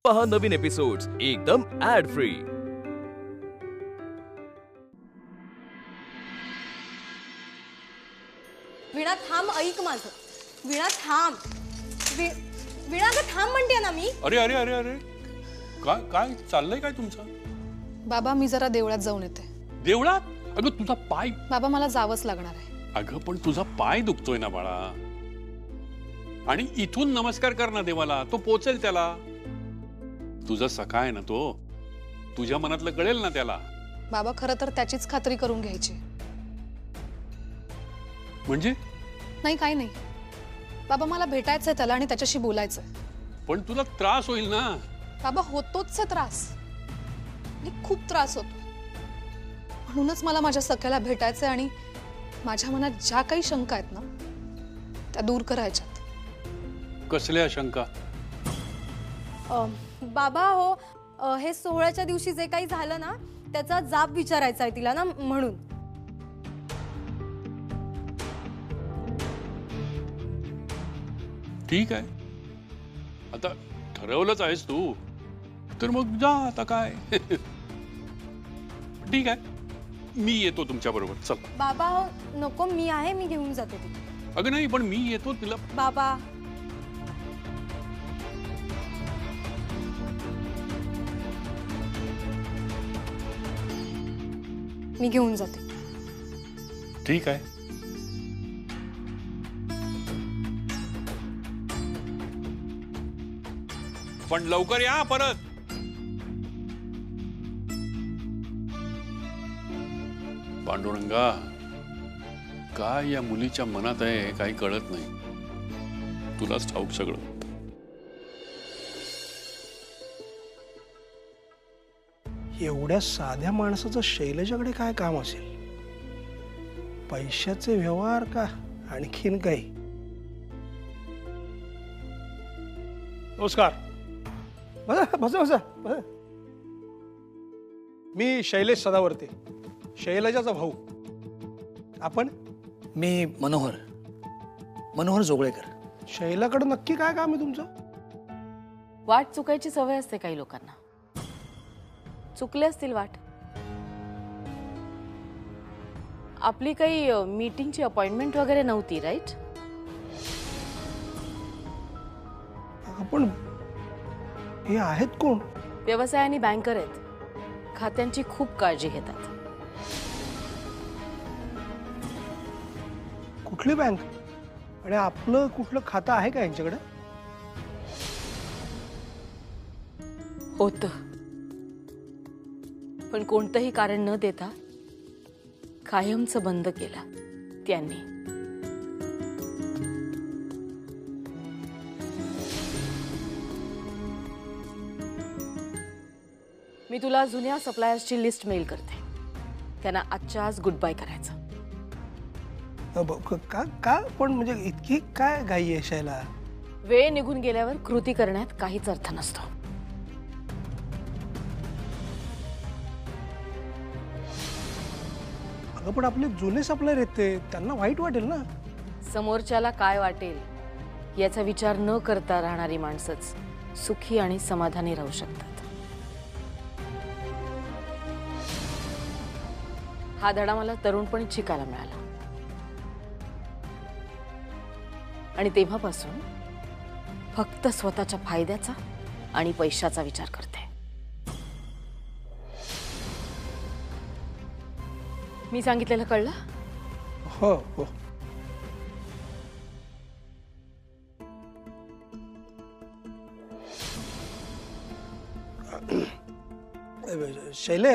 पहा नवीन एपिसोड्स एकदम add free. वीणा थांब, ऐक माझं. वीणा थांब. वीणा ग थांब म्हणते ना मी. अरे अरे अरे अरे काय चाललंय काय तुमचं? बाबा मी जरा देवळात जाऊन येते. देवळात? अगं तुझा पाय. बाबा मला जावंच लागणार आहे. अगं पण तुझा पाय दुखतोय ना बाळा. आणि इथून नमस्कार कर ना देवाला, तो पोचेल त्याला. तुझा सखा आहे ना तो, तुझ्या मनातलं कळेल ना त्याला. बाबा खरं तर त्याचीच खात्री करून घ्यायची. म्हणजे? नाही काही नाही बाबा, मला भेटायचंय त्याला आणि त्याच्याशी बोलायचंय. पण तुला त्रास होईल ना. बाबा होतोच आहे त्रास, आणि खूप त्रास होतो. म्हणूनच मला माझ्या सख्याला भेटायचंय आणि माझ्या मनात ज्या काही शंका आहेत ना त्या दूर करायच्यात. कसल्या शंका? बाबा हो, हे सोहळ्याच्या दिवशी जे काही झालं ना त्याचा जाब विचारायचा आहे तिला ना, म्हणून. ठीक आहे, आता ठरवलंच आहेस तू, तर मग जा आता काय. ठीक आहे, मी येतो तुमच्या बरोबर. चल. बाबा हो नको, मी आहे, मी घेऊन जाते तिला. अगं नाही, पण मी येतो तिला. बाबा मी घेऊन जाते. ठीक आहे. पण लवकर या परत. पांडुरंगा, काय या मुलीच्या मनात आहे काही कळत नाही. तुलाच ठाऊक सगळं. एवढ्या साध्या माणसाचं शैलेजाकडे काय काम असेल? पैशाचे व्यवहार का आणखीन काही? नमस्कार. बसा बसा बसा बसा. मी शैलेश सदावर्ते, शैलजाचा भाऊ. आपण? मी मनोहर जोगळेकर. शैलाकडे नक्की काय काम आहे तुमचं? वाट चुकायची सवय असते काही लोकांना. चुकले असतील वाट. आपली काही मीटिंगची अपॉइंटमेंट वगैरे नव्हती, राईट? आपण हे आहेत कोण? व्यवसाय आणि बँकर आहेत. खात्यांची खूप काळजी घेतात. कुठली बँक आणि आपलं कुठलं खातं आहे का यांच्याकडे? होतं, पण कोणतंही कारण न देता कायमचं बंद केला त्यांनी. मी तुला जुन्या सप्लायर्सची लिस्ट मेल करते. त्यांना आजच्या आज गुड बाय करायचं. का पण म्हणजे इतकी काय घाई आहे शैला? वेळ निघून गेल्यावर कृती करण्यात काहीच अर्थ नसतो. अगं पण आपले जुने सप्लायर येते, त्यांना वाईट वाटेल ना. समोरच्याला काय वाटेल याचा विचार न करता राहणारी माणसंच सुखी आणि समाधानी राहू शकतात. हा धडा मला तरुणपणी शिकायला मिळाला, आणि तेव्हापासून फक्त स्वतःच्या फायद्याचा आणि पैशाचा विचार करते. मी सांगितलेलं कळलं? हो हो. शैले,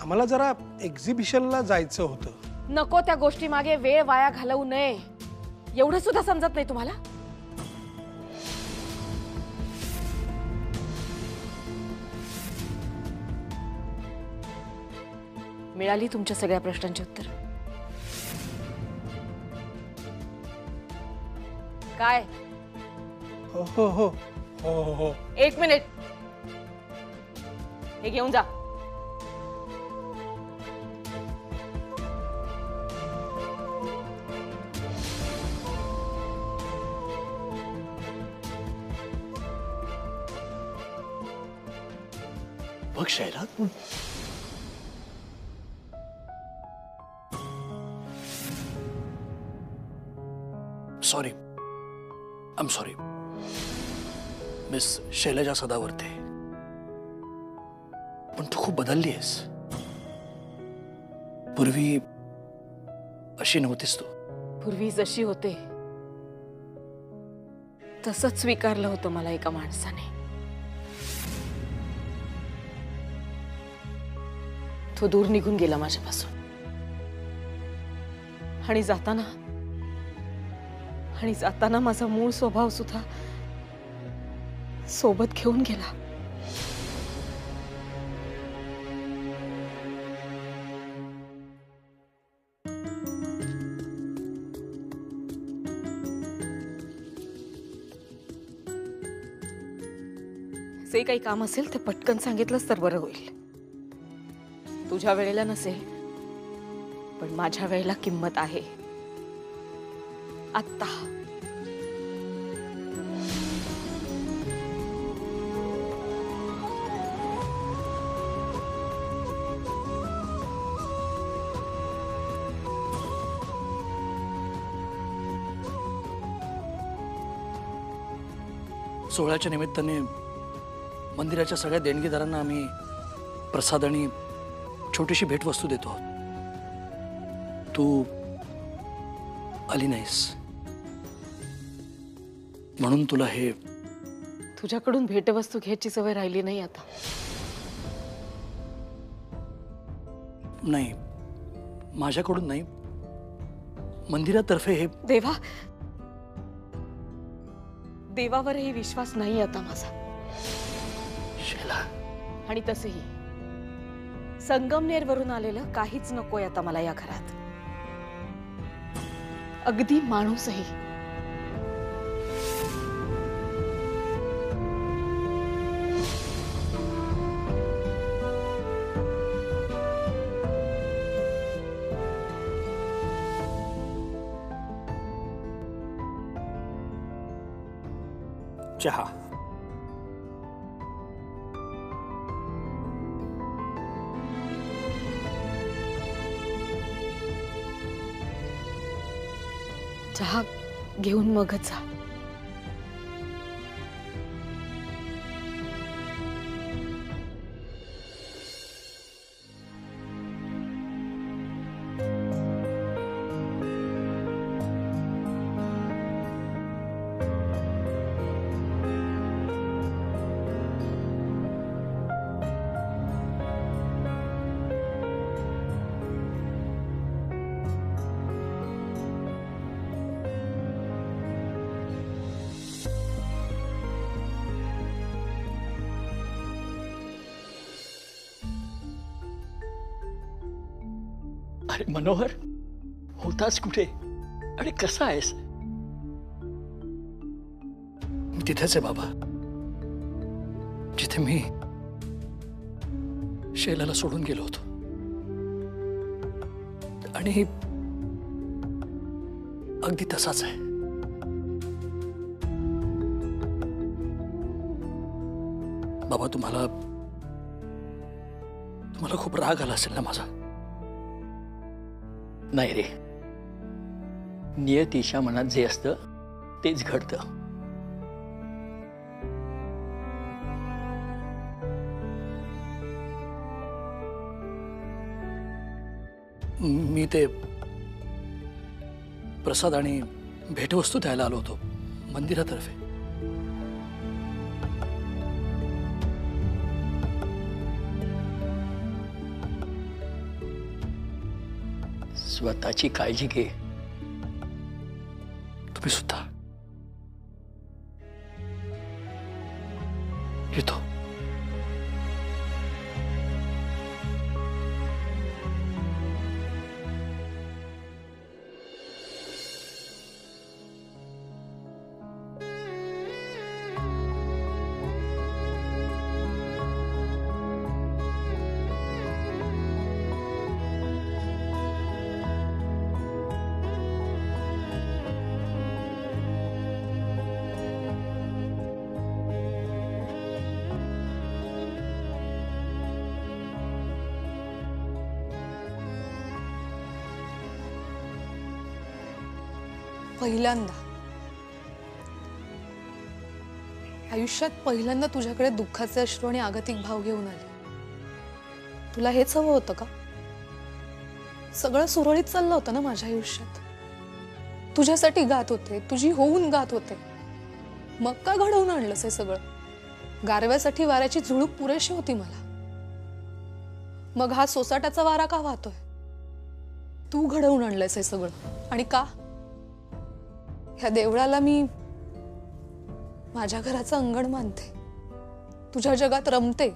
आम्हाला जरा एक्झिबिशनला जायचं होतं. नको, त्या गोष्टी मागे वेळ वाया घालवू नये एवढं सुद्धा समजत नाही तुम्हाला? मिळाली तुमच्या सगळ्या प्रश्नांची उत्तर? काय? हो हो हो हो हो हो. एक मिनिट, हे घेऊन जा. बघ शैला, तू sorry, I am sorry miss Shailaja Sadavarte, पण तू खूप बदलली आहेस. पूर्वी अशी नव्हतीस तू. पूर्वी जशी होते तसंच स्वीकारलं होतं मला एका माणसाने. तो दूर निघून गेला माझ्यापासून आणि जाताना माझा मूळ स्वभाव सुद्धा सोबत घेऊन गेला. जे काही काम असेल ते पटकन सांगितलंच तर बरं होईल. तुझ्या वेळेला नसेल, पण माझ्या वेळेला किंमत आहे. आत्ता सोहळ्याच्या निमित्ताने मंदिराच्या सगळ्या देणगीदारांना आम्ही प्रसाद आणि छोटीशी भेटवस्तू देतो आहोत. तू आली नाहीस म्हणून तुला हे. तुझ्याकडून भेटवस्तू घ्यायची सवय राहिली नाही आता. नाही, माझ्याकडून नाही, मंदिरातर्फे हे. देवावरही विश्वास नाही आता माझा. शैला, आणि तसंही संगमनेरवरून आलेलं काहीच नकोय आता मला या घरात. अगदी माणूसही. चहा. चहा घेऊन मगच जा. अरे मनोहर, होतास कुठे आणि कसा आहेस? मी तिथेच आहे बाबा, जिथे मी शैलाला सोडून गेलो होतो. आणि अगदी तसाच आहे. बाबा, तुम्हाला खूप राग आला असेल ना माझा? नाही रे, नियतीच्या मनात जे असतं तेच घडतं. मी ते प्रसाद आणि भेटवस्तू द्यायला आलो होतो मंदिरातर्फे. स्वतःची काळजी घे. तुम्ही सुद्धा. येतो. पहिल्यांदा तुझ्याकडे दुःखाचे अश्रू आणि आगतिक भाव घेऊन आले. तुला हेच हवं होतं का? सगळं सुरळीत चाललं होतं ना माझ्या आयुष्यात. तुझ्यासाठी गात होते, तुझी होऊन गात होते. मग का घडवून आणलंस हे सगळं? गारव्यासाठी वाऱ्याची झुळूक पुरेशी होती मला. मग हा सोसाट्याचा वारा का वाहतोय? तू घडवून आणलंयस हे सगळं. आणि का? ह्या देवळाला मी माझ्या घराचं अंगण मानते, तुझ्या जगात रमते.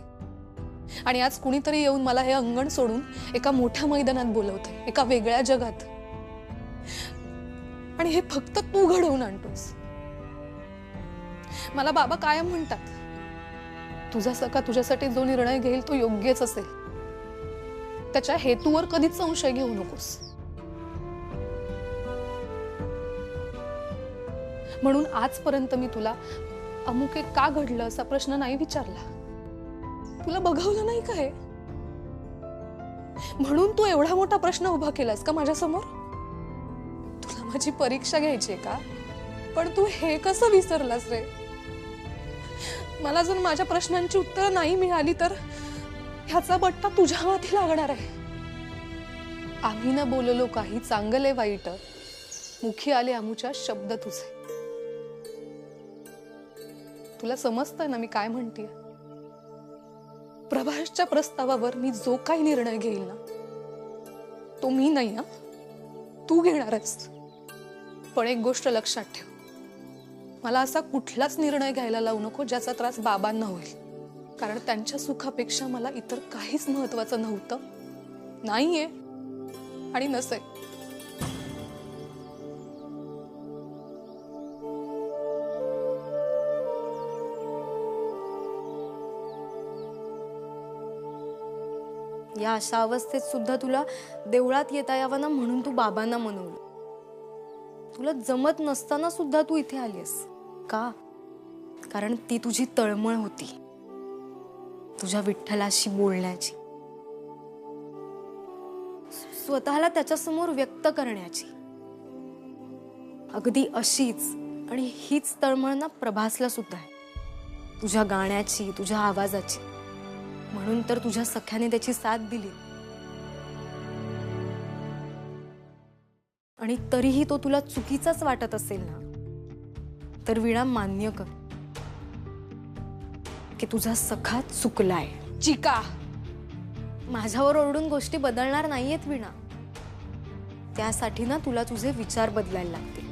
आणि आज कुणीतरी येऊन मला हे अंगण सोडून एका मोठ्या मैदानात बोलवते, एका वेगळ्या जगात. आणि हे फक्त तू घडवून आणतोस. मला बाबा कायम म्हणतात, तुझा सखा तुझ्यासाठी जो निर्णय घेईल तो योग्यच असेल. त्याच्या हेतूवर कधीच संशय घेऊ नकोस. म्हणून आजपर्यंत मी तुला अमुक एक का घडलं असा प्रश्न नाही विचारला. तुला बघवलं नाही काय? म्हणून तू एवढा मोठा प्रश्न उभा केलास का माझ्या समोर? तुला माझी परीक्षा घ्यायची का? पण तू हे कसं विसरलास रे? मला जर माझ्या प्रश्नांची उत्तरं नाही मिळाली तर ह्याचा बट्टा तुझ्या हाती लागणार आहे. आम्ही न बोललो काही चांगले वाईट, मुखी आले आमुच्या शब्द तुझे. तुला समजतंय ना मी काय म्हणतेय? प्रभासच्या प्रस्तावावर मी जो काही निर्णय घेईल ना तो मी नाही ना, तू घेणारच. पण एक गोष्ट लक्षात ठेव, मला असा कुठलाच निर्णय घ्यायला लावू नको ज्याचा त्रास बाबांना होईल. कारण त्यांच्या सुखापेक्षा मला इतर काहीच महत्वाचं नव्हतं, नाहीये आणि नसेल. या अशा अवस्थेत सुद्धा तुला देवळात येता यावं ना म्हणून तू बाबांना मनवलं. तुला जमत नसताना सुद्धा तू इथे आलीस का? कारण ती तुझी तळमळ होती, तुझ्या विठ्ठलाशी बोलण्याची, स्वतःला त्याच्यासमोर व्यक्त करण्याची. अगदी अशीच आणि हीच तळमळ ना प्रभासला सुद्धा आहे, तुझ्या गाण्याची, तुझ्या आवाजाची. म्हणून तर तुझ्या सख्याने त्याची साथ दिली. आणि तरीही तो तुला चुकीचाच वाटत असेल ना, तर वीणा मान्य कर की तुझा सखा चुकलाय. चिका, माझ्यावर ओरडून गोष्टी बदलणार नाहीयेत वीणा. त्यासाठी ना तुला तुझे विचार बदलायला लागतील.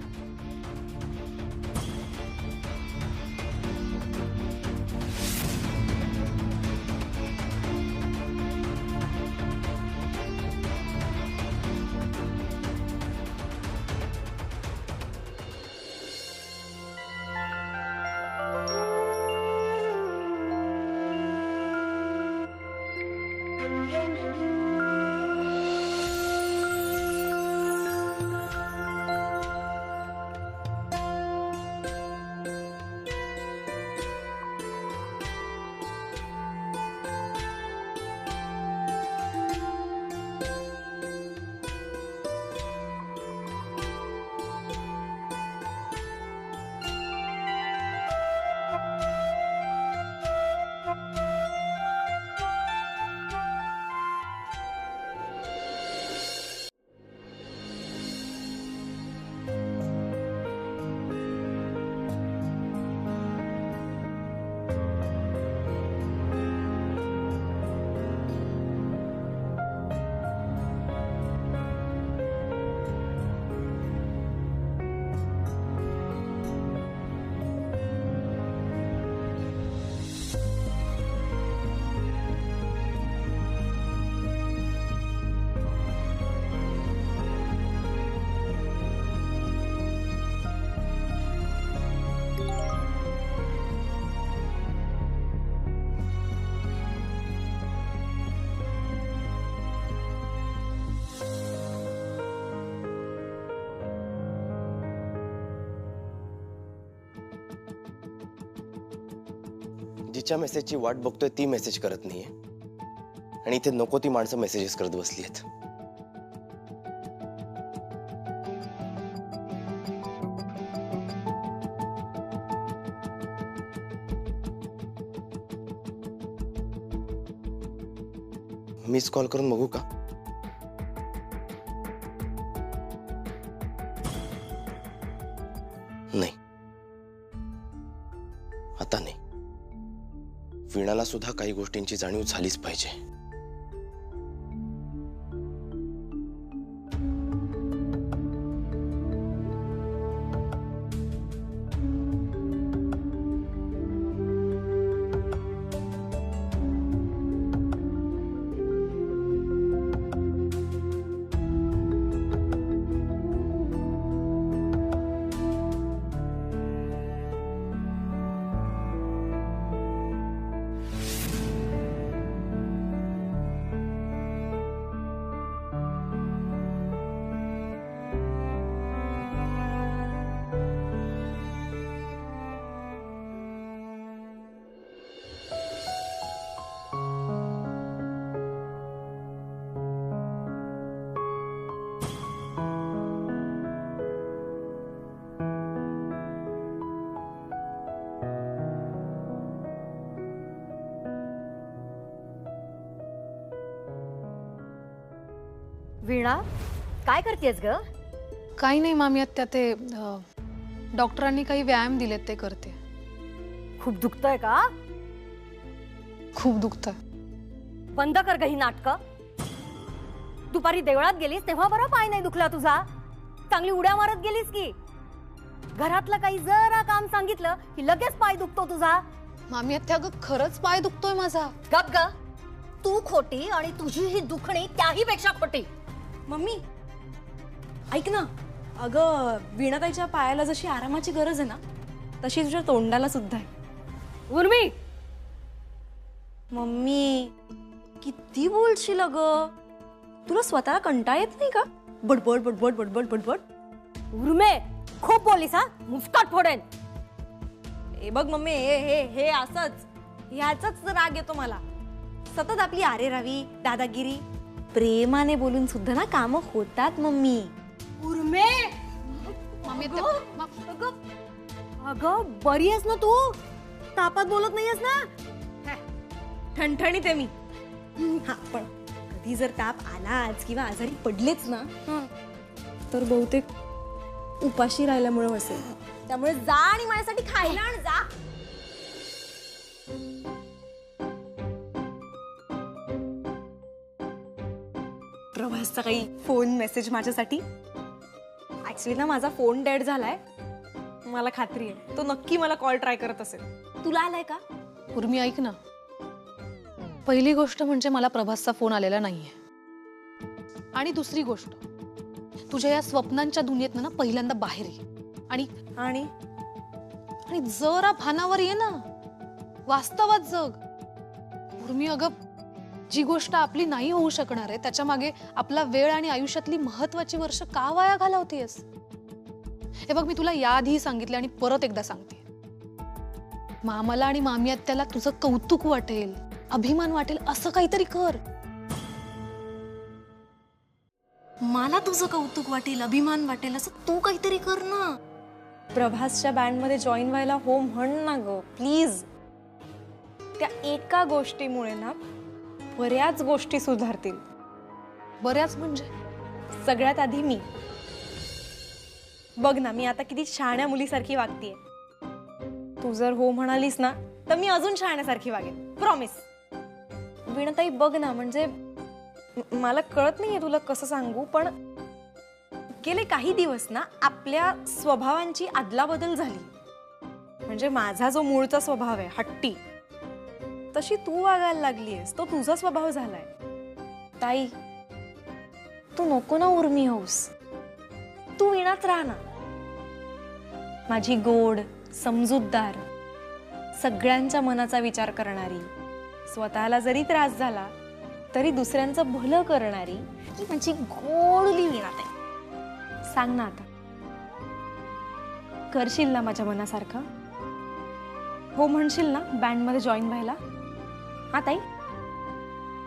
जिच्या मेसेजची वाट बघतोय ती मेसेज करत नाहीये आणि इथे नको ती माणसं मेसेजेस करत बसली आहेत. मीच कॉल करून बघू का? नाही, आता नाही. वीणाला सुद्धा काही गोष्टींची जाणीव झालीच पाहिजे. वीणा, काय करतेस ग? काही नाही मामी आत्या, ते डॉक्टरांनी काही व्यायाम दिलेत ते करते. खूप दुखतंय का? खूप दुखतंय. बंद कर ग ही नाटकं. दुपारी देवळात गेलीस तेव्हा बरा पाय नाही दुखला तुझा. चांगली उड्या मारत गेलीस की. घरातलं काही जरा काम सांगितलं की लगेच पाय दुखतो तुझा. मामी आत्या, अगं खरंच पाय दुखतोय माझा. गप ग. तू खोटी आणि तुझी ही दुखणी त्याही पेक्षा खोटी. मम्मी ऐक ना, अगं वीणाताईच्या पायाला जशी आरामाची गरज आहे ना, तशी तुझ्या तोंडाला सुद्धा आहे. उर्मी, मम्मी किती बोलशील अगं? तुला स्वतःला कंटाळ येत नाही का? बडबड बडबड बडबड बडबड. उर्मे, खूप बोलीस हा, मुस्काट फोडेन. हे बघ मम्मी, हे हे हे असंच, ह्याचाच राग येतो मला. सतत आपली आरे रावी, दादागिरी. प्रेमाने बोलून सुद्धा ना कामं होतात मम्मी. उर्मे, मामी अगं बरी आहेस ना तू? तापात बोलत नाहीयेस ना? ठणठणीत आहे मी. हा, पण कधी जर ताप आलाच किंवा आजारी पडलेच ना, तर बहुतेक उपाशी राहिल्यामुळे असेल. त्यामुळे जा आणि माझ्यासाठी खायला आण जा. प्रभासचा काही फोन मेसेज माझ्यासाठी? ऍक्च्युली ना माझा फोन डेड झालाय. मला खात्री आहे तो नक्की मला कॉल ट्राय करत असेल. तुला आलाय का? उर्मी ऐक ना, पहिली गोष्ट म्हणजे मला प्रभासचा फोन आलेला नाहीये. आणि दुसरी गोष्ट, तुझ्या या स्वप्नांच्या दुनियेत ना पहिल्यांदा बाहेर ये. आणि आणि आणि जरा भानावर ये ना, वास्तवात जग. उर्मी, अगं जी गोष्ट आपली नाही होऊ शकणार आहे त्याच्या मागे आपला वेळ आणि आयुष्यातली महत्वाची वर्ष का वाया घालवतेस? हे बघ, मी तुला याआधी सांगितले आणि परत एकदा सांगते, मामाला आणि मामी आत्याला तुझं कौतुक वाटेल, अभिमान वाटेल असं काहीतरी कर. मला तुझं कौतुक वाटेल, अभिमान वाटेल असं तू काहीतरी कर ना. प्रभासच्या बँडमध्ये जॉईन व्हायला हो म्हण ना ग प्लीज. त्या एका गोष्टीमुळे ना बऱ्याच गोष्टी सुधारतील. बऱ्याच म्हणजे? सगळ्यात आधी मी. बघ ना, मी आता किती शहाण्या मुलीसारखी वागतेय. तू जर हो म्हणालीस ना तर मी अजून शहाण्यासारखी वागेन, प्रॉमिस. वीणाताई बघ ना, म्हणजे मला कळत नाहीये तुला कसं सांगू, पण गेले काही दिवस ना आपल्या स्वभावांची अदलाबदल झाली. म्हणजे माझा जो मूळचा स्वभाव आहे हट्टी, तशी तू वागायला लागलीयस. तो तुझा स्वभाव झालाय. ताई, तू नको ना उर्मी होऊस. तू वीणात राहा ना. माझी गोड, समजूतदार, सगळ्यांच्या मनाचा विचार करणारी, स्वतःला जरी त्रास झाला तरी दुसऱ्यांचं भलं करणारी ही माझी गोडली वीणात आहे. सांग ना आता, करशील ना माझ्या मनासारखं? हो म्हणशील ना बँडमध्ये जॉईन व्हायला? हा ताई,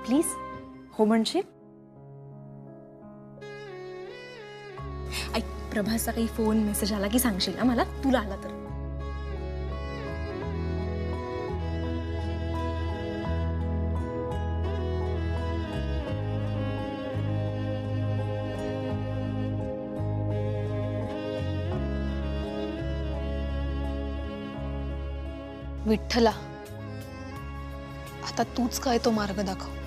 प्लीज हो म्हणशील? ऐक, प्रभासचा काही फोन मेसेज आला की सांगशील ना मला, तुला आला तर. विठ्ठला, आता तूच काय तो मार्ग दाखव.